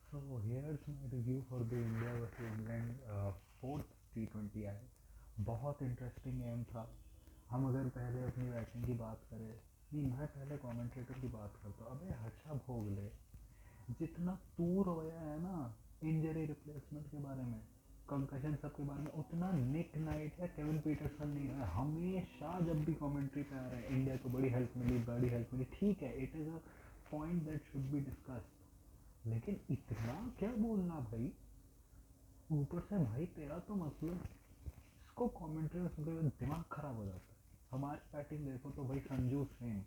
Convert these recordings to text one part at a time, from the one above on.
So here's my review for the India vs England fourth T20 आई। बहुत interesting game था। हम अगर पहले अपनी बैटिंग की बात करें, नहीं मैं पहले कमेंटेटर की बात करता हूँ। अबे हर्षा भोगले जितना तू रोया है ना इंजरी रिप्लेसमेंट के बारे में, कंकशन सब के बारे में, उतना निक नाइट है केविन पीटरसन नहीं है। हमेशा जब भी कमेंट्री पे आ रहा है इंडिया को बड़ी हेल्प मिली, ठीक है, it is a point that should be discussed, लेकिन इतना क्या बोलना भाई। ऊपर से भाई तेरा तो मतलब इसको कमेंट्री में सुनते हुए दिमाग खराब हो जाता है। हमारी बैटिंग देखो तो भाई संजू सेम,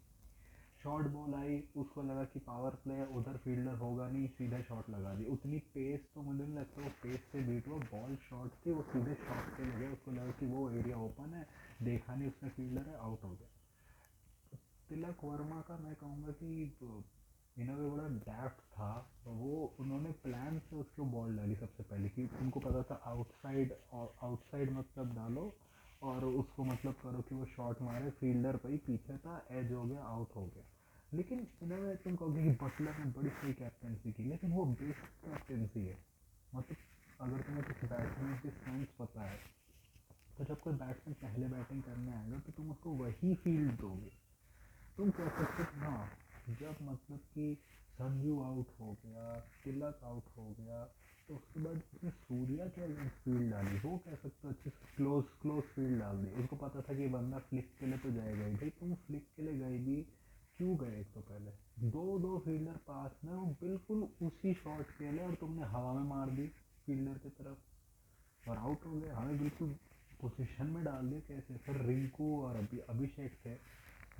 शॉर्ट बॉल आई, उसको लगा कि पावर प्ले है, उधर फील्डर होगा नहीं, सीधा शॉट लगा दी। उतनी पेस तो मुझे नहीं लगता वो पेस से बीट हुआ, बॉल शॉर्ट थी, वो सीधे शॉट पे लगे, उसको लगा कि वो एरिया ओपन है, देखा नहीं उसने फील्डर है, आउट हो गया। तिलक वर्मा का मैं कहूँगा कि इन्हों में बड़ा डेप्थ था। तो वो उन्होंने प्लान से उसको बॉल डाली सबसे पहले, कि उनको पता था आउटसाइड मतलब डालो और उसको मतलब करो कि वो शॉट मारे, फील्डर पे ही पीछे था, एज हो गया, आउट हो गया। लेकिन इन्होंने तुम कहोगे कि बटलर ने बड़ी सही कैप्टनसी की, लेकिन वो बेसिक कैप्टनसी है। मतलब अगर तुम्हें कुछ बैट्समैन की स्ट्रेंथ पता है तो जब कोई बैट्समैन पहले बैटिंग करने आएगा तो तुम उसको वही फील्ड दोगे। तुम कह सकते हो हाँ, जब मतलब कि संजू आउट हो गया, तिलक आउट हो गया, तो उसके बाद उसने सूर्या क्या फील्ड डाली, वो कह सकते हो अच्छी क्लोज क्लोज फील्ड डाल दी। उनको पता था कि बंदा फ्लिक के लिए तो जाएगा ही। भाई तुम फ्लिक के लिए गए भी क्यों गए? एक तो पहले दो दो फील्डर पास में, वो बिल्कुल उसी शॉट के लिए, और तुमने हवा में मार दी फील्डर की तरफ और आउट हो गए। हमें बिल्कुल पोजीशन में डाल दिया। कैसे? फिर रिंकू और अभिषेक थे,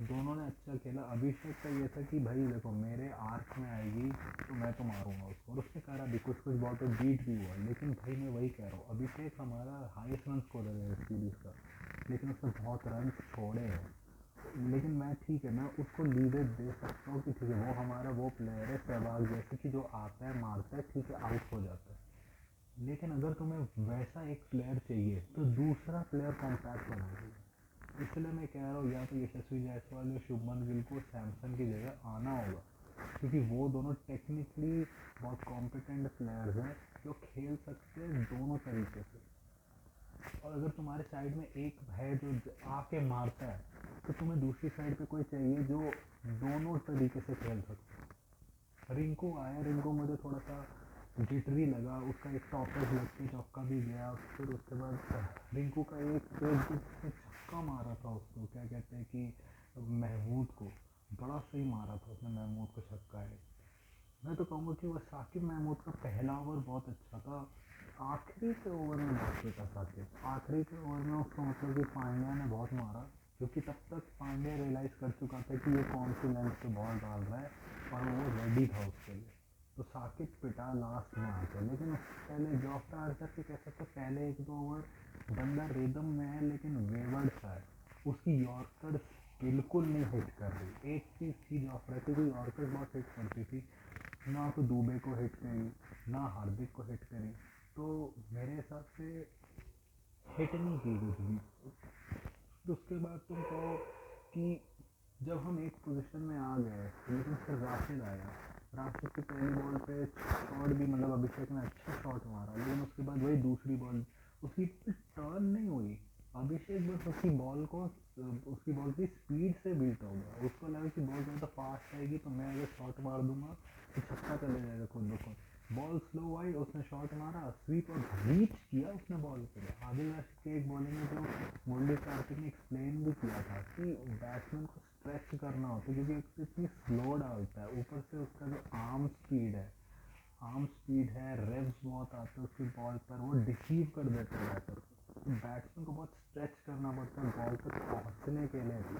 दोनों ने अच्छा खेला। अभिषेक का ये था कि भाई देखो मेरे आर्क में आएगी तो मैं तो मारूंगा उसको, और उसने करा भी, कुछ कुछ बॉल पे बीट भी हुआ। लेकिन भाई मैं वही कह रहा हूँ, अभिषेक हमारा हाईएस्ट रन स्कोरर है इस सीरीज का, लेकिन उसने बहुत रन छोड़े हैं। लेकिन मैं ठीक है, मैं उसको लीडर दे सकता हूँ कि ठीक है वो हमारा वो प्लेयर है सहवाग जैसे कि जो आता है मारता है, ठीक है, आउट हो जाता है। लेकिन अगर तुम्हें वैसा एक प्लेयर चाहिए तो दूसरा प्लेयर कॉन्टैक्ट बनाइए। इसलिए मैं कह रहा हूँ या तो यशस्वी जायसवाल या शुभमन गिल को सैमसन की जगह आना होगा, क्योंकि वो दोनों टेक्निकली बहुत कॉम्पिटेंट प्लेयर्स हैं जो खेल सकते हैं दोनों तरीके से। और अगर तुम्हारे साइड में एक है जो आके मारता है, तो तुम्हें दूसरी साइड पे कोई चाहिए जो दोनों तरीके से खेल सकता है। रिंकू आया, रिंकू मुझे थोड़ा सा जिटरी लगा, उसका एक टॉपर लग के चौका भी गया। फिर उसके बाद रिंकू का एक छक्का मारा था उसको, क्या कहते हैं कि महमूद को, बड़ा सही मारा था उसने महमूद को छक्का है। मैं तो कहूँगा कि वो साकिब महमूद का पहला ओवर बहुत अच्छा था। आखिरी के ओवर में बहुत बेटा साकिब, आखिरी के ओवर में उसको मतलब कि पांड्या ने बहुत मारा, क्योंकि तब तक पांड्या रियलाइज़ कर चुका था कि ये कौन सी लेंथ पे बॉल डाल रहा है, और वो रेडी था उसके लिए। तो साकिब पिटा लास्ट में आके, लेकिन उससे पहले जॉफ्रा आर्चर के कह सकते पहले एक दो ओवर बंदा रिदम में है, लेकिन वेवर्ड सा है, उसकी यॉर्कर बिल्कुल नहीं हिट कर रही। एक चीज़ थी जॉफ्रा की, कि यॉर्कर बहुत हिट करती थी, ना तो दुबे को हिट करी ना हार्दिक को हिट करी, तो मेरे हिसाब से हिट नहीं की कुछ भी। तो उसके बाद तुम कहो कि जब हम एक पोजीशन में आ गए, लेकिन फिर राशिद आया, राशिद की पहली बॉल पे शॉट भी मतलब अभिषेक ने अच्छा शॉट मारा, लेकिन उसके बाद वही दूसरी बॉल उसकी टर्न नहीं हुई। अभिषेक बस उसकी बॉल की स्पीड से बीट हो गया। उसको लगा कि बॉल ज़्यादा फास्ट आएगी तो मैं अगर शॉट मार दूंगा तो छक्का चले जाएगा खुद ब खुद। बॉल स्लो आई, उसने शॉट मारा, स्वीप और रीच किया उसने बॉल पे। आदिल रशीद के एक बॉलिंग में जो मुरली कार्तिक ने एक्सप्लेन भी किया था कि बैट्समैन को स्ट्रेच करना होता है, क्योंकि एक तो इतनी स्लो डालता है, ऊपर से उसका जो आर्म स्पीड है, रेव्स बहुत आते हैं उसकी बॉल पर, वो डिसीव कर देता है बैटर को। तो बैट्समैन को बहुत स्ट्रेच करना पड़ता है बॉल तक पहुंचने के लिए भी।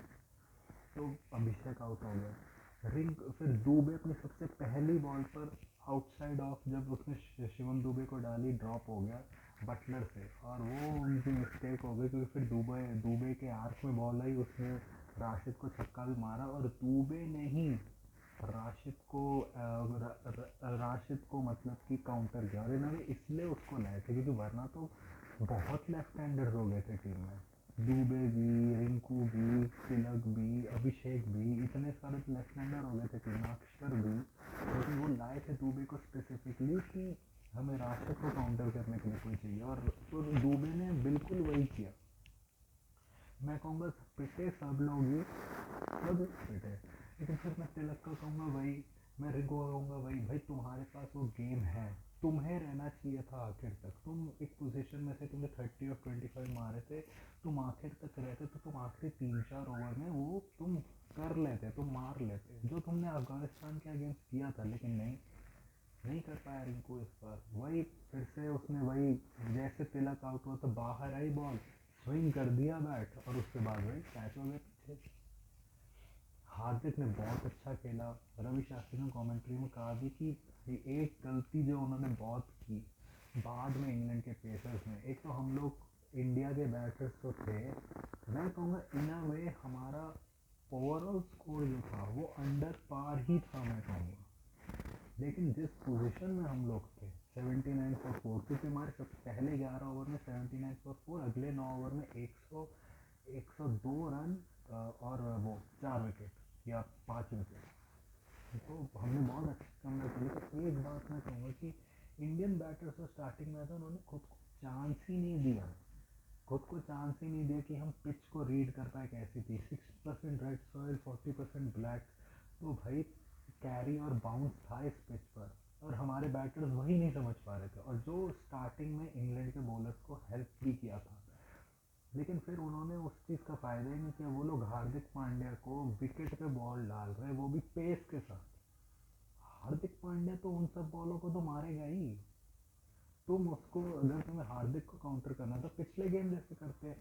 तो अभिषेक आउट हो गया। फिर दुबे अपनी सबसे पहली बॉल पर आउटसाइड ऑफ जब उसने शिवम दुबे को डाली, ड्रॉप हो गया बटलर से, और वो उनकी मिस्टेक हो गई, क्योंकि फिर दुबे के आर्क में बॉल आई, उसने राशिद को छक्का भी मारा, और दुबे ने ही राशिद को मतलब कि काउंटर किया, और इन्होंने इसलिए उसको लाए थे क्योंकि वरना तो बहुत लेफ्ट हैंडर्स हो गए थे टीम में। दुबे भी, रिंकू भी, तिलक भी, अभिषेक भी, इतने सारे लेफ्ट हैंडर हो गए थे, तीनाक्षर भी, लेकिन वो लाए थे दुबे को स्पेसिफिकली कि हमें राशिद को काउंटर करने के लिए कोई चाहिए, और तो दुबे ने बिल्कुल वही किया। मैं कहूँगा पिटे सब लोग ही, सब पिटे, लेकिन फिर मैं तिलक का कहूँगा भाई, मैं रिंकू का कहूँगा भाई, भाई तुम्हारे पास वो गेम है, तुम्हें रहना चाहिए था आखिर तक। तुम एक पोजीशन में थे, तुमने 30 और 25 मारे थे, तुम आखिर तक रहते तो तुम आखिरी 3-4 ओवर में वो तुम कर लेते, तुम मार लेते, जो तुमने अफगानिस्तान के अगेंस्ट किया था। लेकिन नहीं, नहीं कर पाया रिंकू इस बार। वही फिर से उसने वही, जैसे तिलक आउट हुआ तो बाहर आई बॉल, स्विंग कर दिया बैट, और उसके बाद वही कैच हो गया पीछे। हार्दिक ने बहुत अच्छा खेला। रवि शास्त्री ने कमेंट्री में कहा भी कि एक गलती जो उन्होंने बहुत की बाद में इंग्लैंड के पेसर्स ने, एक तो हम लोग इंडिया के बैटर्स तो थे, मैं कहूँगा इन अ वे हमारा ओवरऑल स्कोर जो था वो अंडर पार ही था, मैं कहूँगा। लेकिन जिस पोजीशन में हम लोग थे 79 फॉर 4, क्योंकि हमारे सबसे पहले 11 ओवर में 79 फॉर 4, अगले 9 ओवर में 102 रन और वो 4 विकेट या 5 विकेट, तो हमने बहुत अच्छा कम किया। लेकिन एक बात मैं कहूँगा कि इंडियन बैटर्स को स्टार्टिंग में था, उन्होंने खुद को चांस ही नहीं दिया, खुद को चांस ही नहीं दिया कि हम पिच को रीड कर पाए कैसी थी। 60% रेड सॉइल, 40% ब्लैक, तो भाई कैरी और बाउंस था इस पिच पर, और हमारे बैटर्स वही नहीं समझ पा रहे थे, और जो स्टार्टिंग में इंग्लैंड के बॉलर्स को हेल्प भी किया था। लेकिन फिर उन्होंने उस चीज़ का फ़ायदा ही नहीं किया। वो लोग हार्दिक पांड्या को विकेट पे बॉल डाल रहे, वो भी पेस के साथ। हार्दिक पांड्या तो उन सब बॉलों को तो मारेगा ही। तुम उसको, अगर तुम्हें हार्दिक को काउंटर करना तो पिछले गेम जैसे करते,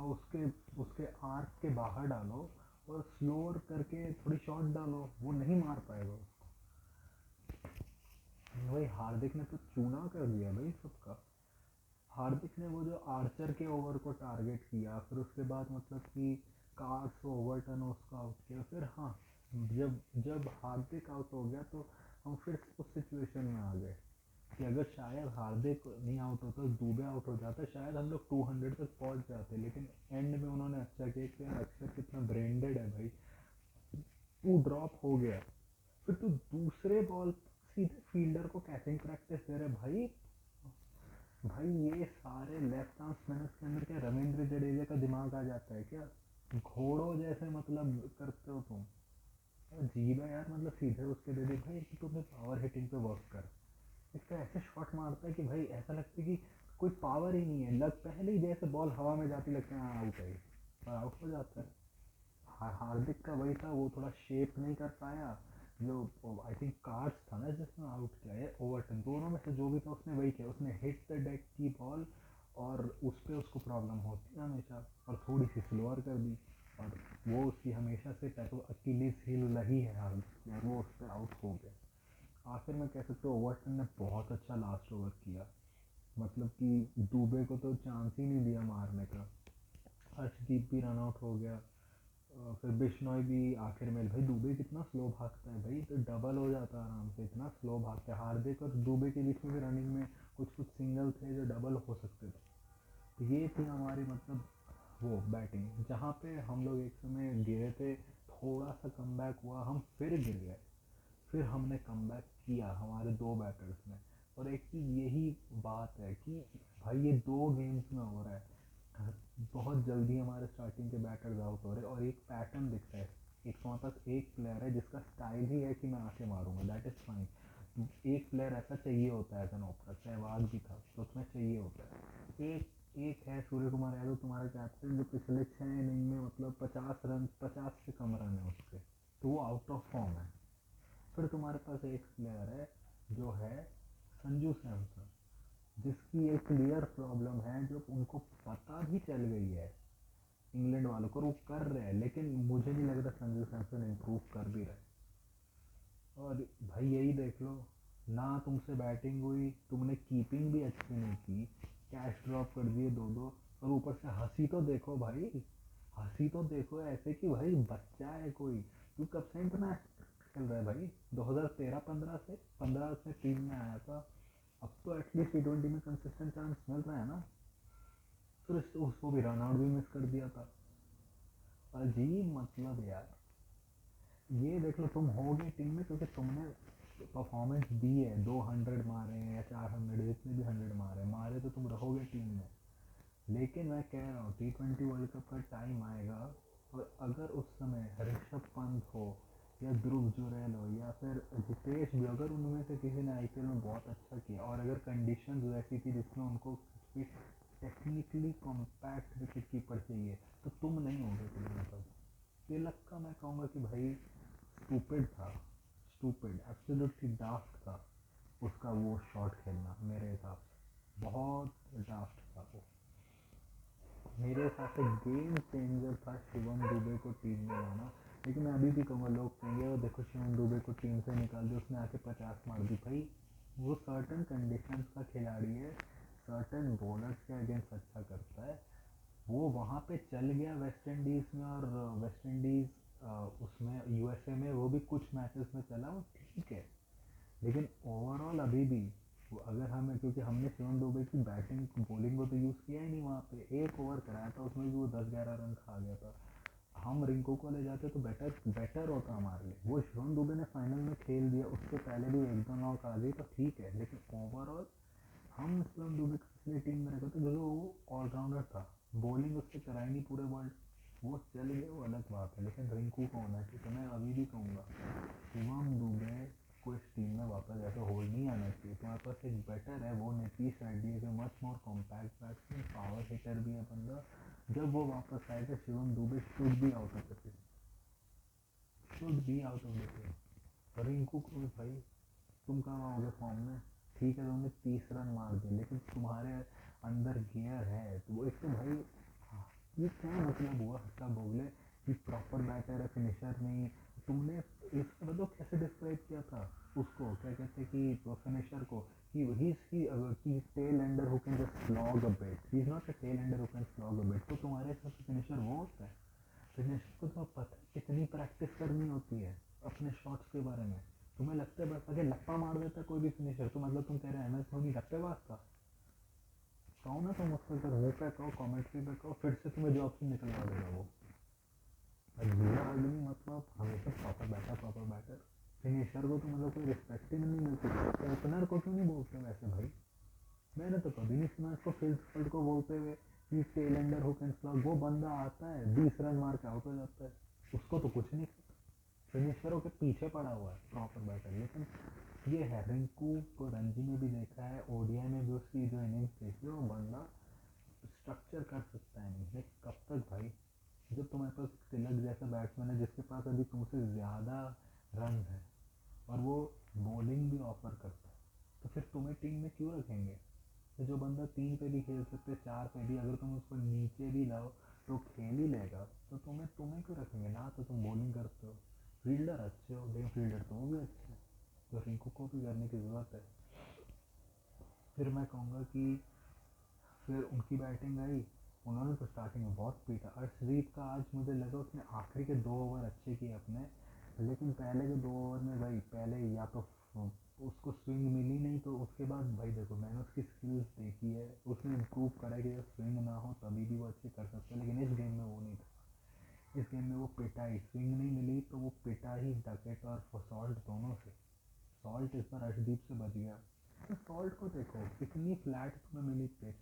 उसके उसके आर्क के बाहर डालो और स्लोअर करके थोड़ी शॉट डालो, वो नहीं मार पाएगा उसको। भाई हार्दिक ने तो चूना कर दिया भाई सबका। हार्दिक ने वो जो आर्चर के ओवर को टारगेट किया, फिर उसके बाद मतलब कि कार्ड्स ओवरटन उसका आउट किया, फिर हाँ, जब जब हार्दिक आउट हो गया तो हम फिर उस सिचुएशन में आ गए कि अगर शायद हार्दिक नहीं आउट होता, दुबे आउट हो जाता, शायद हम लोग 200 तक पहुंच जाते। लेकिन एंड में उन्होंने अच्छा किया कि यार अक्षर कितना ब्रेंडेड है भाई, तू ड्रॉप हो गया, फिर तू दूसरे बॉल सीधे फील्डर को कैचिंग प्रैक्टिस दे रहे भाई। भाई ये सारे लेफ्ट आर्म स्पिनर्स के अंदर क्या रविंद्र जडेजा का दिमाग आ जाता है क्या? घोड़ों जैसे मतलब करते हो तुम। अजीब है यार, मतलब सीधे उसके दे दे भाई कि तुम्हें पावर हिटिंग पे वर्क कर। एक तो ऐसे शॉट मारता है कि भाई ऐसा लगता है कि कोई पावर ही नहीं है, लग पहले ही जैसे बॉल हवा में जाती लगता है आउट है, और आउट हो जाता है। हार्दिक का वही था, वो थोड़ा शेप नहीं कर पाया। जो आई थिंक कार्ड्स था ना जिसने आउट किया है, ओवरटन, दोनों में से जो भी था उसने वही किया, उसने हिट द डेक की बॉल, और उस पर उसको प्रॉब्लम होती है हमेशा, और थोड़ी सी स्लोअर कर दी, और वो उसकी हमेशा से अकीलीज हील रही है हार्दिक की, और वो उस पर आउट हो गया। आखिर में कह सकते हो ओवरटन ने बहुत अच्छा लास्ट ओवर किया, मतलब कि दुबे को तो चांस ही नहीं दिया मारने का। हर्षदीप भी रन आउट हो गया, फिर बिश्नोई भी आखिर में। भाई दुबे कितना स्लो भागता है भाई, तो डबल हो जाता है आराम से, इतना स्लो भागता है। हार्दिक और दुबे के बीच में भी रनिंग में कुछ कुछ सिंगल थे जो डबल हो सकते थे। तो ये थी हमारी मतलब वो बैटिंग, जहाँ पे हम लोग एक समय गिरे थे, थोड़ा सा कमबैक हुआ, हम फिर गिर गए, फिर हमने कमबैक किया हमारे दो बैटर्स ने। और एक चीज़ यही बात है कि भाई ये दो गेम्स में हो रहा है, बहुत जल्दी हमारे स्टार्टिंग के बैटर्स आउट हो रहे हैं, और एक पैटर्न दिखता है। एक हमारे पास एक प्लेयर है जिसका स्टाइल ही है कि मैं आके मारूंगा, दैट इज़ फाइन। एक प्लेयर ऐसा चाहिए होता है, एज एन ओपनर, सहवाग भी था तो उसमें चाहिए होता है। एक एक है सूर्य कुमार यादव तुम्हारा कैप्टन, जो पिछले 6 इनिंग में मतलब 50 रन, 50 से कम रन है उसके, तो वो आउट ऑफ फॉर्म है। फिर तुम्हारे पास एक प्लेयर है जो है संजू सैमसन, जिसकी एक क्लियर प्रॉब्लम है, जो उनको पता भी चल गई है इंग्लैंड वालों को, वो कर रहे हैं, लेकिन मुझे नहीं लग रहा संजू सैमसन इम्प्रूव कर भी रहे। और भाई यही देख लो, ना तुमसे बैटिंग हुई, तुमने कीपिंग भी अच्छी नहीं की, कैश ड्रॉप कर दिए दो दो, और ऊपर से हंसी तो देखो भाई, हंसी तो देखो ऐसे कि भाई बच्चा है कोई। तू कब से इंटरनेशनल खेल रहा है भाई? 2013-15 से, 15 से टीम में आया था, अब तो एटलीस्ट T20 में कंसिस्टेंट चांस मिल रहा है ना। फिर उसको भी रन आउट भी मिस कर दिया था। अजीब मतलब यार, ये देख लो तुम होगे टीम में क्योंकि तुमने परफॉर्मेंस दी है, 200 मारे हैं या 400, जितने भी 100 मारे मारे तो तुम रहोगे टीम में। लेकिन मैं कह रहा हूँ T20 वर्ल्ड कप का टाइम आएगा, और अगर उस समय ऋषभ पंत हो या ध्रुव जुरैल हो या फिर जितेश भी, अगर उनमें से किसी ने आईपीएल में बहुत अच्छा किया और अगर कंडीशंस वैसी थी जिसमें उनको टेक्निकली कॉम्पैक्ट विकेट कीपर चाहिए, तो तुम नहीं होगे टीम में तब। तिलक का मैं कहूँगा कि भाई स्टूपिड था, स्टूपिड एब्सोल्युटली डाफ्ट था उसका वो शॉट खेलना, मेरे हिसाब से बहुत डाफ्ट था वो। मेरे हिसाब से गेम चेंजर था शिवम दुबे को टीम में लाना। लेकिन मैं अभी भी कहूँगा, लोग कहेंगे वो देखो शिवम दुबे को टीम से निकाल दिया, उसने आके 50 मार दी। भाई वो सर्टन कंडीशंस का खिलाड़ी है, सर्टन बॉलर्स के अगेंस्ट अच्छा करता है। वो वहाँ पे चल गया वेस्ट इंडीज़ में, और वेस्ट इंडीज़ उसमें यूएसए में वो भी कुछ मैचेस में चला, वो ठीक है। लेकिन ओवरऑल अभी भी अगर हमें, क्योंकि हमने शिवम दुबे की बैटिंग बॉलिंग को तो यूज़ किया ही नहीं, वहाँ पे एक ओवर कराया था उसमें भी वो 10-11 रन खा गया था। हम रिंकू को ले जाते तो बेटर बेटर होता हमारे लिए। वो शिवम दुबे ने फाइनल में खेल दिया, उससे पहले भी एक दो नॉक आ गई तो ठीक है, लेकिन ओवरऑल हम शिवम दुबे को इसलिए टीम में रखा था क्योंकि वो ऑलराउंडर था, बॉलिंग उससे कराई नहीं पूरे वर्ल्ड। वो चल गया वो अलग बात है, लेकिन रिंकू को होना चाहिए। तो मैं अभी भी कहूँगा शिवम दुबे को इस टीम में वापस ऐसा होल्ड नहीं आना चाहिए। तुम्हारे पास एक बेटर है, वो नीतीश रेड्डी है, much more compact batsman, power hitter भी है बंदा। जब वो वापस आएगा Shivam Dubey should be out of the team, should be out of the team. Rinku को भी भाई, तुम कहाँ आओगे फॉर्म में, ठीक है तुमने 30 रन मार दिए, लेकिन तुम्हारे अंदर गियर है तो वो एक तो भाई, ये क्या मतलब हुआ हर्षा भोगले कि प्रॉपर बैटर है फिनिशर नहीं। तुमने इसका मतलब कैसे डिस्क्राइब किया था उसको, क्या कहते हैं कि फिनिशर को, कि he tail ender who can just slog a bit, he is not a tail ender who can slog a bit. तो तुम्हारे हिसाब से फिनिशर वो होता है? फिनिशर को तो पता है कितनी प्रैक्टिस करनी होती है अपने शॉट्स के बारे में। तुम्हें लगता है बस आगे लप्पा मार देता है कोई भी फिनिशर, तो मतलब तुम कह रहे हैं MS धोनी लप्पेबाज था? कहो ना तुम उसको, अगर मुँह पे कहो, कॉमेंट्री पे कहो, फिर से तुम्हें जॉब से निकलवा देगा वो। अगला आदमी मतलब हमेशा प्रॉपर बैटर, फिनिशर को तो मतलब कोई रिस्पेक्ट ही नहीं मिलती। ओपनर को क्यों नहीं बोलते वैसे भाई? मैंने तो कभी नहीं सुना इसको फील्ड को बोलते हुए कि tail ender who can slog. वो बंदा आता है 20 रन मार के आउट हो जाता है, उसको तो कुछ नहीं, फिनिशरों के पीछे पड़ा हुआ है प्रॉपर बैटर। लेकिन ये है, रिंकू को रणजी में भी देखा है, ओडीआई में भी उसकी जो इनिंग्स देखी है, वो बंदा स्ट्रक्चर कर सकता है नहीं। लेकिन कब तक भाई, जब तुम्हारे पास तिलक जैसा बैट्समैन है जिसके पास अभी तुमसे ज़्यादा रन है और वो बॉलिंग भी ऑफर करता है, तो फिर तुम्हें टीम में क्यों रखेंगे? तो जो बंदा 3 पे भी खेल सकते, 4 पे भी, अगर तुम उसको नीचे भी लाओ तो खेल ही लेगा, तो तुम्हें तुम्हें क्यों रखेंगे ना? तो तुम बॉलिंग करते हो, फील्डर अच्छे हो, गेम फील्डर तो वो भी अच्छे हैं, तो रिंकू को भी करने की ज़रूरत है। फिर मैं कहूँगा कि फिर उनकी बैटिंग आई, उन्होंने तो स्टार्टिंग में बहुत पीटा। अर्शदीप का आज मुझे लगा उसने आखिरी के 2 ओवर अच्छे किए अपने, लेकिन पहले के 2 ओवर में भाई, पहले या तो उसको स्विंग मिली नहीं, तो उसके बाद भाई देखो मैंने उसकी स्किल्स देखी है, उसने इम्प्रूव करा है कि जब स्विंग ना हो तभी भी वो अच्छे कर सकते हैं, लेकिन इस गेम में वो नहीं था। इस गेम में वो पिटा ही, स्विंग नहीं मिली तो वो पिटा ही डकेट और सॉल्ट दोनों से। सॉल्ट इस बार अर्शदीप से बच गया। तो सॉल्ट को देखो कितनी फ्लैट तुम्हें मिली पिच,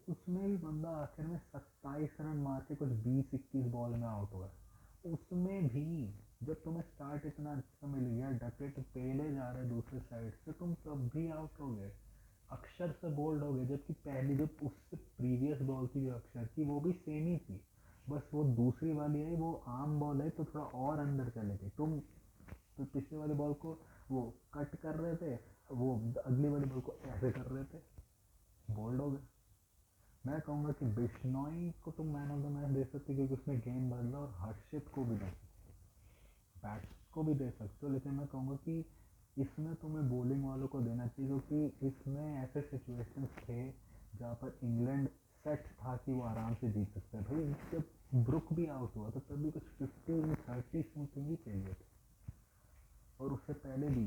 उसमें भी बंदा आखिर में 27 रन मार के कुछ 20-21 बॉल में आउट हुआ। उसमें भी जब तुम्हें स्टार्ट इतना अच्छा मिल गया, डकेट पहले जा रहे दूसरे साइड से, तुम तब भी आउट हो गए, अक्षर से बोल्ड हो गए। जबकि पहली जो उससे प्रीवियस बॉल थी जो अक्षर की, वो भी सेम ही थी, बस वो दूसरी वाली आई, वो आम बॉल है तो थोड़ा और अंदर चले गए। तुम तो पिछले वाली बॉल को वो कट कर रहे थे, वो अगली वाली बॉल को ऐसे कर रहे थे, बोल्ड हो गए। मैं कहूँगा कि बिश्नोई को तुम मैन ऑफ द मैच दे सकते क्योंकि उसने गेम बदला, और हर्षित को भी दे सकते, बैट्स को भी दे सकते हो, लेकिन मैं कहूँगा कि इसमें तुम्हें बॉलिंग वालों को देना चाहिए, क्योंकि इसमें ऐसे सिचुएशंस थे जहाँ पर इंग्लैंड सेट था कि वो आराम से जीत सकता है। भाई जब ब्रुक भी आउट हुआ तो तभी कुछ 15-30 समथिंग ही चाहिए थे, और उससे पहले भी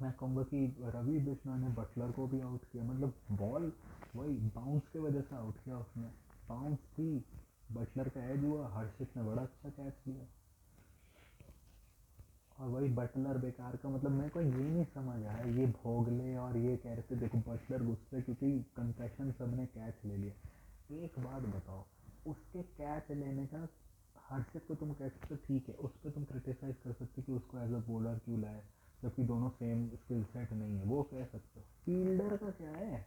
मैं कहूँगा कि रवि बिश्नोई ने बटलर को भी आउट किया, मतलब बॉल वही बाउंस की वजह से आउट किया उसने। बाउंस थी, बटलर का एज हुआ, हर्षित ने बड़ा अच्छा कैच लिया। और वही बटलर बेकार का, मतलब मेरे को ये नहीं समझ आया, ये भोगले और ये कह रहे थे देखो बटलर गुस्से क्योंकि कंसेशन सबने कैच ले लिया। एक बात बताओ, उसके कैच लेने का हर्षित को तुम कह सकते हो ठीक है, उस पर तुम क्रिटिसाइज कर सकते हो कि उसको एज अ बॉलर क्यों लाए जबकि दोनों सेम स्किल सेट नहीं है, वो कह सकते हो। फील्डर का क्या है,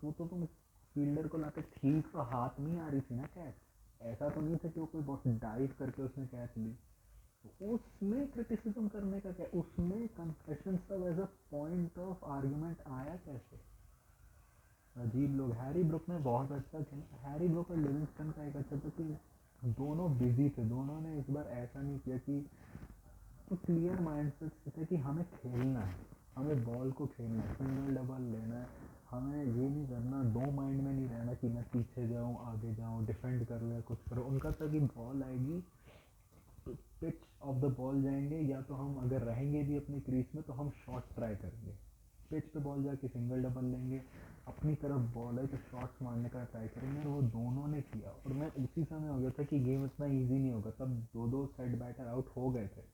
तुम फील्डर को लाते, ठीक तो हाथ में ही आ रही थी ना कैच, ऐसा तो नहीं था कि वो कोई बहुत डाइव करके उसने कैच ली। उसमें क्रिटिसिज्म करने का क्या, उसमें कंसेशन सब as a point of argument आया कैसे। अजीब लोग। हैरी ब्रुक ने बहुत अच्छा खेला, हैरी ब्रुक और लिविंगस्टन का एक अच्छा था कि दोनों बिजी थे, दोनों ने इस बार ऐसा नहीं किया कि तो क्लियर माइंडसेट से थे कि हमें खेलना है, हमें बॉल को खेलना है, सिंगल डबल लेना है, हमें ये नहीं करना, दो माइंड में नहीं रहना कि मैं पीछे जाऊँ आगे जाऊँ डिफेंड करूँ या कुछ करूँ। उनका था कि बॉल आएगी तो पिच ऑफ द बॉल जाएंगे, या तो हम अगर रहेंगे भी अपनी क्रीज में तो हम शॉट ट्राई करेंगे, पिच पे बॉल जाके सिंगल डबल लेंगे, अपनी तरफ बॉल है तो शॉट्स मारने का ट्राई करेंगे। और वो दोनों ने किया, और मैं उसी समय हो गया था कि गेम इतना इजी नहीं होगा, तब दो दो साइड बैटर आउट हो गए थे।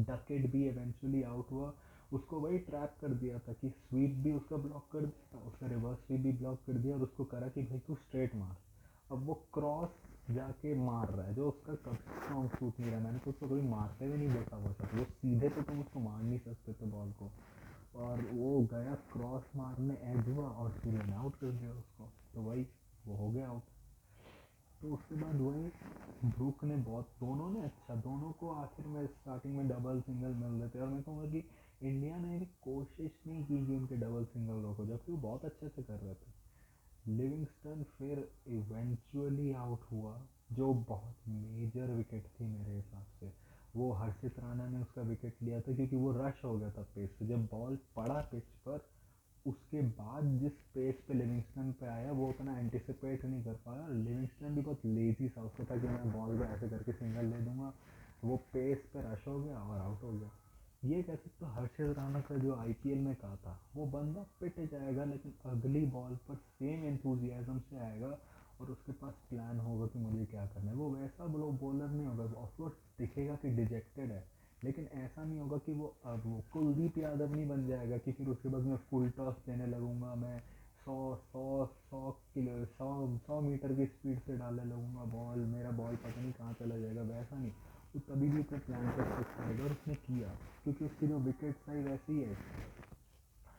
डकेट भी इवेंचुअली आउट हुआ, उसको वही ट्रैप कर दिया था कि स्वीप भी उसका ब्लॉक कर दिया, उसका रिवर्स स्वीप भी ब्लॉक कर दिया, और उसको करा कि भाई तू स्ट्रेट मार। अब वो क्रॉस जाके मार रहा है जो उसका कभी स्ट्रॉन्ग सूट नहीं रहा, मैंने तो उसको कभी मारते हुए नहीं देखा हुआ था, वो सीधे तो तुम उसको मार नहीं सकते थे बॉल को, और वो गया क्रॉस मारने, एज हुआ और सूर्य ने आउट कर दिया उसको, तो वही वो हो गया आउट। तो उसके बाद वही ब्रुक ने बहुत, दोनों ने अच्छा, दोनों को आखिर में स्टार्टिंग में डबल सिंगल मिल रहे थे, और मैं कहूँगा कि इंडिया ने भी कोशिश नहीं की कि उनके डबल सिंगल रोको जबकि वो बहुत अच्छे से कर रहे थे। लिविंगस्टन फिर इवेंचुअली आउट हुआ, जो बहुत मेजर विकेट थी मेरे हिसाब से। वो हर्षित राणा ने उसका विकेट लिया था क्योंकि वो रश हो गया था पेस पे, जब बॉल पड़ा पिच पर उसके बाद जिस पेस पे लिविंगस्टन पे आया वो उतना एंटिसिपेट नहीं कर पाया। लिविंगस्टन भी बहुत लेजी सा, उसको था कि मैं बॉल को ऐसे करके सिंगल ले दूंगा, वो पेस पे रश हो गया और आउट हो गया। ये कह सकते हो हर्षित राणा का जो आईपीएल में कहा था, वो बंदा पिट जाएगा लेकिन अगली बॉल पर सेम एंथुजियाज्म से आएगा और उसके पास प्लान होगा कि मुझे क्या करना है। वो वैसा बॉलर नहीं होगा, ऑफकोर्स दिखेगा कि डिजेक्टेड है, लेकिन ऐसा नहीं होगा कि वो अब वो कुलदीप यादव नहीं बन जाएगा कि फिर उसके बाद मैं फुल टॉस देने लगूंगा, मैं सौ सौ सौ किलो सौ सौ मीटर की स्पीड से डालने लगूंगा बॉल, मेरा बॉल पता नहीं कहाँ चला जाएगा, वैसा नहीं। तो तभी भी अपने प्लान पर स्टिक करेगा, और उसने किया क्योंकि उसकी जो विकेट साइज ऐसी है,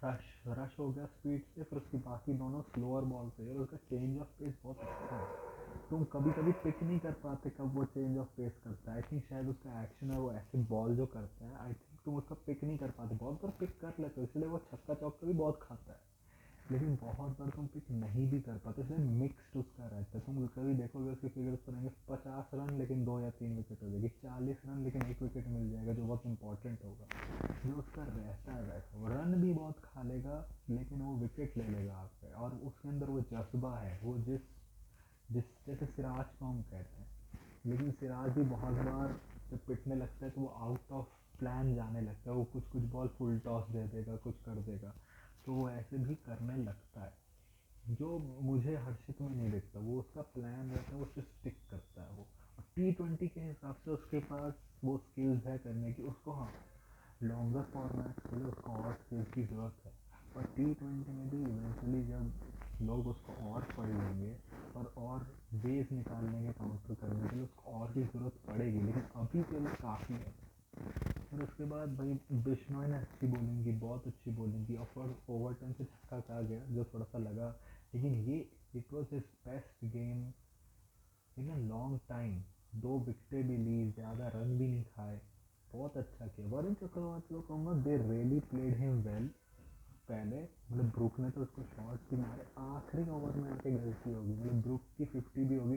रश रश हो गया स्पीड से, फिर उसकी बाकी दोनों स्लोअर बॉल से, और उसका चेंज ऑफ पेस बहुत अच्छा है। तुम कभी कभी पिक नहीं कर पाते कब वो चेंज ऑफ पेस करता है, आई थिंक शायद उसका एक्शन है वो ऐसे बॉल जो करता है, आई थिंक तुम उसका पिक नहीं कर पाते, बहुत बार पिक कर लेते हो इसलिए वो छक्का चौका भी बहुत खाता है, लेकिन बहुत बार तुम पिक नहीं भी कर पाते, इसलिए मिक्सड उसका रहता है। तुम कभी देखोगे उसके फिगर्स पर रहेंगे 50 रन लेकिन 2 या 3 विकेट हो जाएगी, 40 रन लेकिन एक विकेट मिल जाएगा जो बहुत इंपॉर्टेंट होगा, जो उसका रहता है वैसा। वो रन भी बहुत खा लेगा लेकिन वो विकेट ले लेगा आप पे, और उसके अंदर वो जज्बा है, वो जिस जिस जैसे सिराज को हम कहते हैं, लेकिन सिराज भी बहुत बार जब पिटने लगता है तो वो आउट ऑफ प्लान जाने लगता है, वो कुछ कुछ बॉल फुल टॉस दे देगा, कुछ कर देगा, तो वो ऐसे भी करने लगता है, जो मुझे हर्षित में नहीं दिखता। वो उसका प्लान रहता है, वो उस स्टिक करता है वो, और T20 के हिसाब से उसके पास वो स्किल्स है करने की, उसको हाँ लॉन्गर फॉर्मेट के लिए उसको और स्किल्स की ज़रूरत है, और T20 में भी इवेंचुअली जब लोग उसको और पढ़ लेंगे और वेज निकालने के काउंटर करने के लिए उसको और भी ज़रूरत पड़ेगी, लेकिन अभी के लिए काफ़ी है। फिर उसके बाद भाई बिश्नोई ने अच्छी बॉलिंग की, बहुत अच्छी बॉलिंग की, ऑफकोर्स ओवरटन से छक्का खा गया जो थोड़ा सा लगा, लेकिन ये it was his best game in a long time. 2 विकेटें भी ली, ज़्यादा रन भी नहीं खाए, बहुत अच्छा किया। वरुण चक्रवर्ती को कहूँगा they really played him well. पहले मतलब ब्रुक ने तो उसको शॉट्स भी मारे, आखिरी ओवर में आके गलती होगी, मतलब ब्रुक की 50 भी होगी,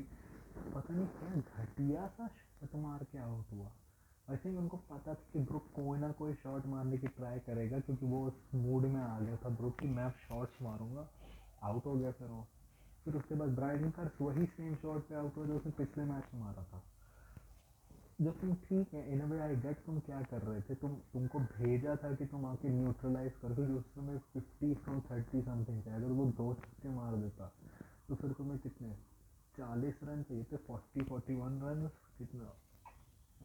पता नहीं क्या घटिया सा शॉट मार के आउट हुआ। आई थिंक उनको पता था कि ब्रुक कोई ना कोई शॉट मारने की ट्राई करेगा क्योंकि वो उस मूड में आ गया था ब्रुक की, मैं शॉट्स मारूंगा, आउट हो गया फिर वो। फिर उसके बाद ब्राइडन कार्स वही सेम शॉट पे आउट हुआ जो उसने पिछले मैच में मारा था। जब तुम ठीक है इन अ वे आई गेट तुम क्या कर रहे थे, तुमको भेजा था कि तुम आके न्यूट्रलाइज कर दो, जो उस समय 50 from 30 समथिंग थे, अगर वो दो छक्के मार देता तो फिर तुम्हें कितने 40 रन चाहिए थे, 41 रन, कितना,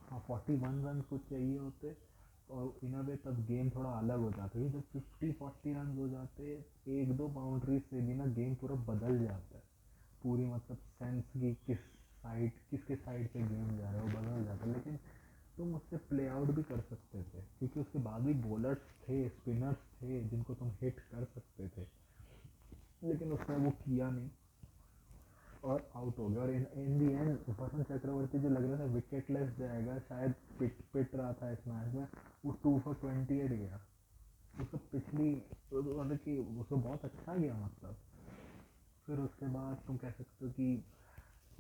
हाँ 41 रन कुछ चाहिए होते। और इन अ वे तब गेम थोड़ा अलग हो जाता, क्योंकि जब 50-40 रन हो जाते, एक दो बाउंड्री से भी ना गेम पूरा बदल जाता है, पूरी मतलब सेंस की किसके साइड पे गेम जा रहा है वो बदल जाता है। लेकिन तुम उससे प्ले आउट भी कर सकते थे, क्योंकि उसके बाद भी बॉलर्स थे, स्पिनर्स थे जिनको तुम हिट कर सकते थे, लेकिन उसने वो किया नहीं और आउट हो गया। और इन दी एंड वरुण चक्रवर्ती जो लग रहा था विकेटलेस जाएगा, शायद पिट पिट रहा था इस मैच में, वो 2 for 28 गया। उसको पिछली मतलब कि उसको बहुत अच्छा गया मतलब। फिर उसके बाद तुम कह सकते हो कि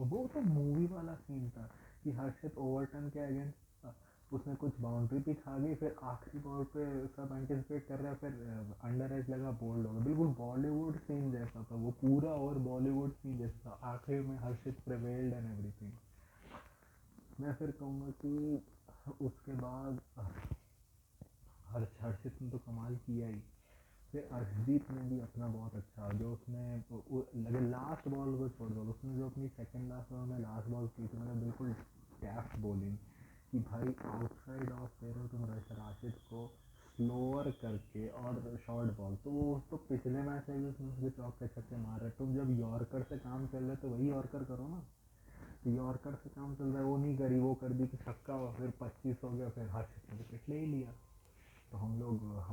वो तो मूवी वाला सीन था कि हर्षित ओवरटन के अगेंस्ट था, उसने कुछ बाउंड्री भी खा गई, फिर आखिरी बॉल पे सब एंटिसिपेट कर रहा है, फिर अंडर एज लगा, बोल्ड हो गया, बिल्कुल बॉलीवुड सीन जैसा था वो पूरा, और बॉलीवुड सीन जैसा था, आखिर में हर्षित प्रिवेल्ड एंड एवरीथिंग। मैं फिर कहूँगा कि उसके बाद हर्षित ने तो कमाल किया ही। फिर अर्शदीप ने भी अपना बहुत अच्छा, जो उसने लगे लास्ट बॉल को छोड़ दो, उसने जो अपनी सेकंड लास्ट बॉल में लास्ट बॉल की थी, मतलब बिल्कुल टैफ्ट बॉलिंग कि भाई आउटसाइड ऑफ दे रहे हो तुम राशिद को स्लोअर करके और शॉर्ट बॉल, तो वो तो पिछले मैच में भी उसने उसके चौके छक्के मार रहे, तुम जब यॉर्कर से काम चल रहा है तो वही यॉर्कर करो ना। तो यॉर्कर से काम चल रहा है, वो नहीं करी, वो कर दी कि छक्का, फिर 25 हो गया, फिर हर्षित ने विकेट ले ही लिया। तो हम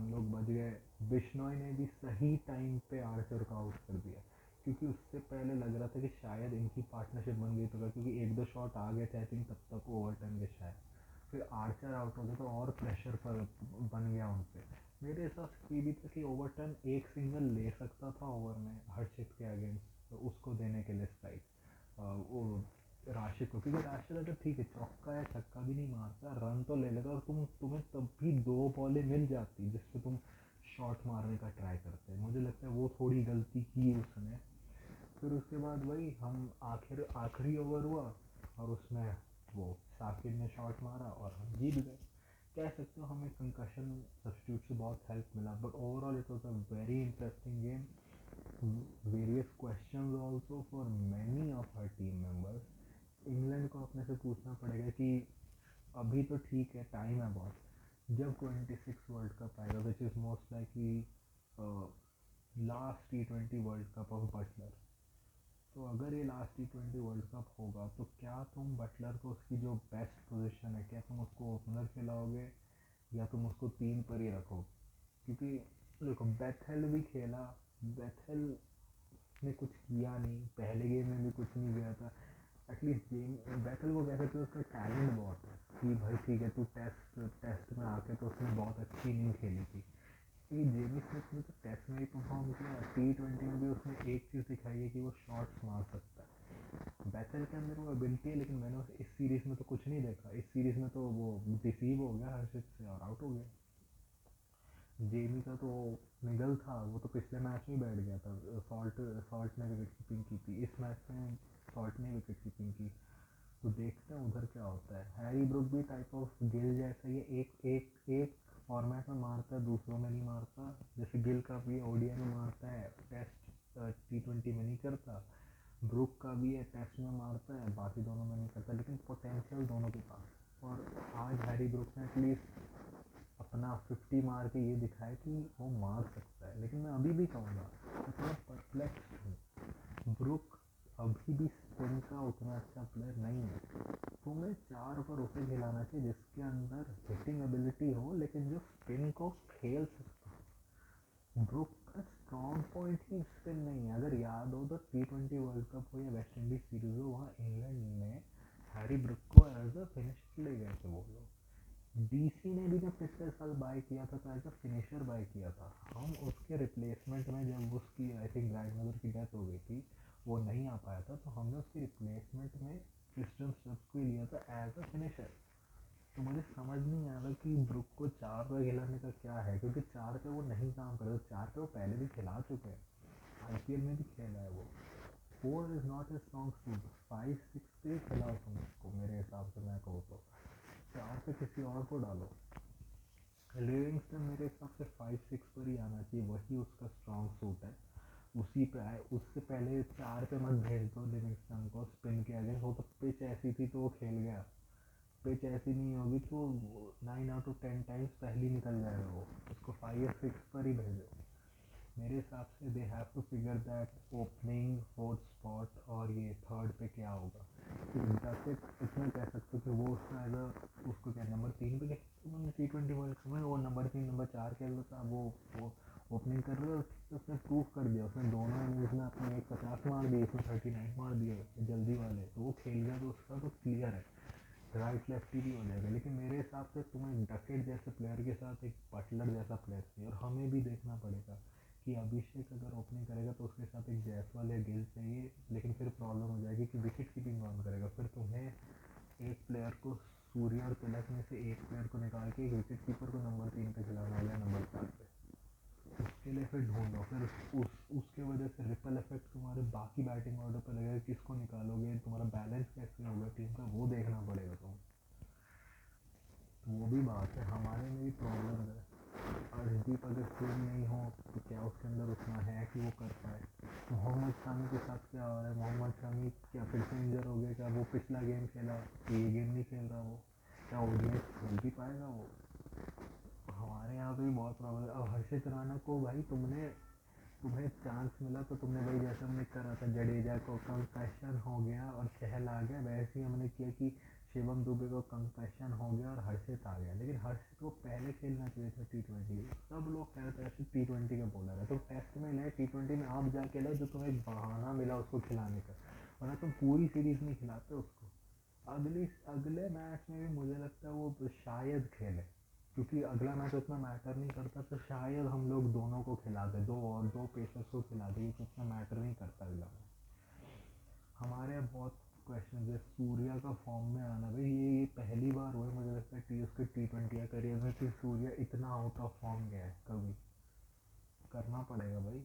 लोग बच गए। बिश्नोई ने भी सही टाइम पे आर्चर को आउट कर दिया, क्योंकि उससे पहले लग रहा था कि शायद इनकी पार्टनरशिप बन गई, तो क्योंकि एक दो शॉट आ गए थे आई थिंक तब तक ओवरटन के शायद, फिर आर्चर आउट हो गया तो और प्रेशर पर बन गया उन पर। मेरे हिसाब से ये भी था कि ओवरटन एक सिंगल ले सकता था ओवर में हर्षित के अगेंस्ट, तो उसको देने के लिए स्ट्राइक वो राशिद को, क्योंकि राशिद अगर ठीक है चौका या छक्का भी नहीं मारता, रन तो ले लेता, और तुम्हें तब भी दो बॉलें मिल जाती जिससे तुम शॉट मारने का ट्राई करते। मुझे लगता है वो थोड़ी गलती की उसने। फिर उसके बाद वही हम आखिरी ओवर हुआ और उसमें वो साकिब ने शॉट मारा और हम जीत गए। कह सकते हो हमें कंकशन सब्स्टिट्यूट से बहुत हेल्प मिला, but overall it was a very interesting game, various questions also for many of her team members. England को अपने से पूछना पड़ेगा कि अभी तो ठीक है टाइम है बहुत, जब 26 वर्ल्ड कप आएगा which is most likely last T20 world cup of Buttler, तो अगर ये लास्ट T20 वर्ल्ड कप होगा तो क्या तुम बटलर को उसकी जो बेस्ट पोजीशन है, क्या तुम उसको ओपनर खिलाओगे या तुम उसको 3 पर ही रखोगे? क्योंकि देखो बेथेल भी खेला, बेथेल ने कुछ किया नहीं, पहले गेम में भी कुछ नहीं किया था। एटलीस्ट गेम बैटल को कह सकते हो उसका टैलेंट बहुत है कि भाई ठीक है तू टेस्ट में आके तो उसने बहुत अच्छी इनिंग खेली थी। ये जेमी स्मिथ ने तो टेस्ट में ही परफॉर्म किया, T20 में भी उसने एक चीज़ दिखाई है कि वो शॉट्स मार सकता है। बैटल के अंदर वो एबिलिटी है, लेकिन मैंने उसे इस सीरीज़ में तो कुछ नहीं देखा, इस सीरीज़ में तो वो रिसीव हो गया हर्षित से और आउट हो गया। जेमी का तो निगल था, वो तो पिछले मैच में बैठ गया था, सॉल्ट ने विकेट कीपिंग की थी, इस मैच में सॉल्ट ने विकेट कीपिंग की। तो देखते हैं उधर क्या होता है। हैरी ब्रुक भी टाइप ऑफ गिल जैसा ही एक एक एक फॉर्मेट में मारता है, दूसरों में नहीं मारता, जैसे गिल का भी ओडीआई में मारता है, टेस्ट T20 में नहीं करता, ब्रुक का भी है टेस्ट में मारता है, बाकी दोनों में नहीं करता, लेकिन पोटेंशियल दोनों के पास। और आज हैरी ब्रुक ने एटलीस्ट अपना 50 मार के ये दिखाया कि वो मार सकता है। लेकिन मैं अभी भी कहूँगा मैं थोड़ा परप्लेक्स हूँ, ब्रुक अभी भी स्पिन का उतना अच्छा प्लेयर नहीं है। तुम्हें 4 ओवर उसे खिलाना चाहिए जिसके अंदर हिटिंग एबिलिटी हो, लेकिन जो स्पिन को खेल सकता हो। ब्रुक का स्ट्रॉन्ग पॉइंट ही स्पिन नहीं है। अगर याद हो तो T20 वर्ल्ड कप हो या वेस्ट इंडीज सीरीज हो, वहाँ इंग्लैंड ने हैरी ब्रुक को एज अ फिनिशर ले गए थे वो लोग। डीसी ने भी जब पिछले साल बाय किया था तो एज अ फिनिशर बाय किया था। हम उसके रिप्लेसमेंट में जब उसकी आई थिंक ग्रैंडमदर की डेथ हो गई थी, वो नहीं आ पाया था, तो हमने उसके रिप्लेसमेंट में क्रिस्टन स्टब्स को ही लिया था एज अ फिनिशर। तो मुझे समझ नहीं आ रहा कि ब्रुक को 4 पे खिलाने का क्या है, क्योंकि 4 पे वो नहीं काम कर रहा, 4 पे वो पहले भी खिला चुके हैं, आईपीएल में भी खेला है वो। 4 is not a strong suit, 5-6 पे ही खिलाओ तुम उसको मेरे हिसाब से, मैं कहूँ तो। 4 पे किसी और को डालो। लिविंगस्टन मेरे हिसाब से 5-6 पर ही आना चाहिए, वही उसका स्ट्रॉन्ग सूट है, उसी पे आए। उससे पहले 4 पे मत भेज दो लिविंगस्टन को स्पिन के अगेंस्ट। वो तो पिच ऐसी थी तो वो खेल गया, पिच ऐसी नहीं होगी तो 9 out of 10 टाइम्स पहले निकल जाएगा वो। उसको 5 या 6 पर ही भेजो मेरे हिसाब से। They have to figure that opening, fourth spot और ये थर्ड पे क्या होगा। डकेट इतना कह सकते हो कि वो उसका एज उसको क्या नंबर 3 पे T20 वर्ल्ड कप में वो नंबर 3 नंबर 4 खेल रहा था। वो ओपनिंग कर रहे हो, उसने प्रूफ कर दिया। उसने दोनों इनिंग्स में अपने 150 मार दिए, इसमें 39 मार दिए जल्दी वाले, तो वो खेल गया तो उसका तो क्लियर है, राइट लेफ्टी भी हो जाएगा। लेकिन मेरे हिसाब से तुम्हें डकेट जैसे प्लेयर के साथ एक बटलर जैसा प्लेयर चाहिए। और हमें भी देखना पड़ेगा कि अभिषेक अगर ओपनिंग करेगा तो उसके साथ एक जायसवाल या गिल चाहिए। लेकिन फिर प्रॉब्लम हो जाएगी कि विकेट कीपिंग कौन करेगा। फिर तुम्हें एक प्लेयर को, सूर्या और तिलक में से एक प्लेयर को निकाल के एक विकेट कीपर को नंबर 3 पे खिलाना या नंबर 4 पे। उसके लिए फिर ढूंढो, फिर उसके वजह से रिपल इफेक्ट तुम्हारे बाकी बैटिंग ऑर्डर पर लगेगा। किसको निकालोगे, तुम्हारा बैलेंस कैसे होगा टीम का, वो देखना पड़ेगा तुम्हें। तो वो भी बात है, हमारे में भी प्रॉब्लम है। अर्शदीप अगर फॉर्म नहीं हो तो क्या उसके अंदर उतना है कि वो कर पाए। मोहम्मद शमी के साथ क्या हो रहा है, मोहम्मद शमी क्या फिर से इंजर हो गया क्या? वो पिछला गेम खेला, ये गेम नहीं खेल रहा वो, क्या ओडीआई खेल भी पाएगा वो? हमारे यहाँ पे भी बहुत प्रॉब्लम है। अब हर्षित राणा को भाई तुम्हें चांस मिला तो तुमने भाई जैसे हमने करा था जडेजा को कंकशन हो गया और चहल आ गया, वैसे ही हमने किया कि शिवम दुबे को कंकशन हो गया और हर्षित आ गया। लेकिन हर्षित को पहले खेलना चाहिए था T20। सब लोग कहते हैं हर्षित T20 का बॉलर है, तो टेस्ट में ले, T20 में आप जाके लो जो तुम्हें एक बहाना मिला उसको खिलाने का, वरना तुम पूरी सीरीज नहीं खिलाते उसको। अगले मैच में भी मुझे लगता है वो शायद खेले, क्योंकि अगला मैच उतना मैटर नहीं करता, तो शायद हम लोग दोनों को खिला दें, दो पेसर्स को खिला दें, क्योंकि उतना मैटर नहीं करता अगला मैच। हमारे यहाँ बहुत क्वेश्चन है सूर्या का फॉर्म में आना। भाई ये पहली बार हुआ है मुझे लगता है उसके T20 करियर में कि सूर्या इतना आउट ऑफ फॉर्म गया है। कभी करना पड़ेगा भाई,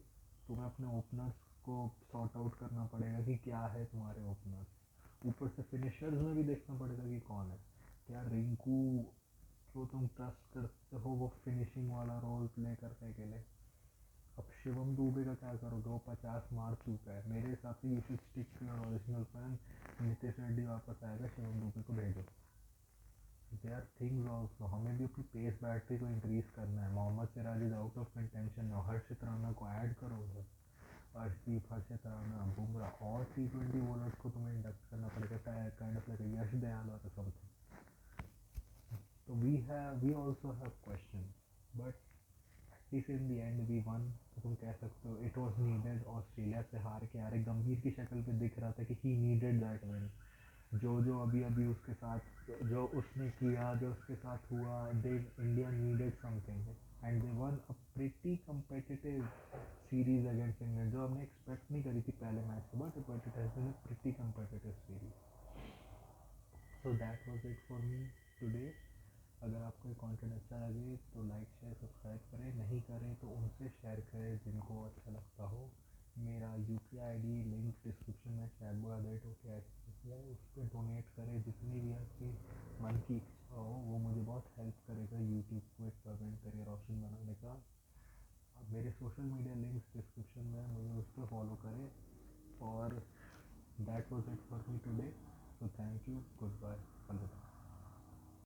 तुम्हें अपने ओपनर्स को सॉर्ट आउट करना पड़ेगा कि क्या है तुम्हारे ओपनर्स। ऊपर से फिनिशर्स में भी देखना पड़ेगा कि कौन है। क्या रिंकू को तुम ट्रस्ट करते हो वो फिनिशिंग वाला रोल प्ले करने के लिए? अब शिवम दुबे का क्या करोगे, वो 50 मार चुका है। मेरे हिसाब से you should stick to your original plan. Nitish Reddy वापस आएगा, शिवम दुबे को भेजो। दे आर थिंग्स ऑल्सो, हमें भी अपनी पेस बैटरी को इंक्रीज करना है। Mohammed Siraj is out of contention है, हर्षित राणा को ऐड करो उधर। अर्शदीप, हर्षित राणा, बुमराह और T20 बॉलर्स को तुम्हें इंडक्ट करना पड़ेगा, काइंड ऑफ लाइक यश दयाल और समथिंग। तो we also have question, but at least in the end we won। तो तुम कह सकते हो it was needed। ऑस्ट्रेलिया से हार के आ रहे, गंभीर की शक्ल पे दिख रहा था कि he needed that win। जो अभी उसके साथ जो उसने किया, जो उसके साथ हुआ, they India needed something and they won a pretty competitive series against England, जो हमने एक्सपेक्ट नहीं करी थी पहले मैच के बाद, but it has been a pretty competitive series। So that was it for me today। अगर आपको ये कंटेंट अच्छा लगे तो लाइक शेयर सब्सक्राइब करें, नहीं करें तो उनसे शेयर करें जिनको अच्छा लगता हो। मेरा UPI ID लिंक डिस्क्रिप्शन में chatbot@OKI है, उस पर डोनेट करें जितनी भी आपकी मन की इच्छा हो, वो मुझे बहुत हेल्प करेगा यूट्यूब को एक परमानेंट करियर ऑप्शन बनाने का। अब मेरे सोशल मीडिया लिंक्स डिस्क्रिप्शन में, मुझे उस पर फॉलो करें। और that was it for me today. So thank you, goodbye, अलविदा।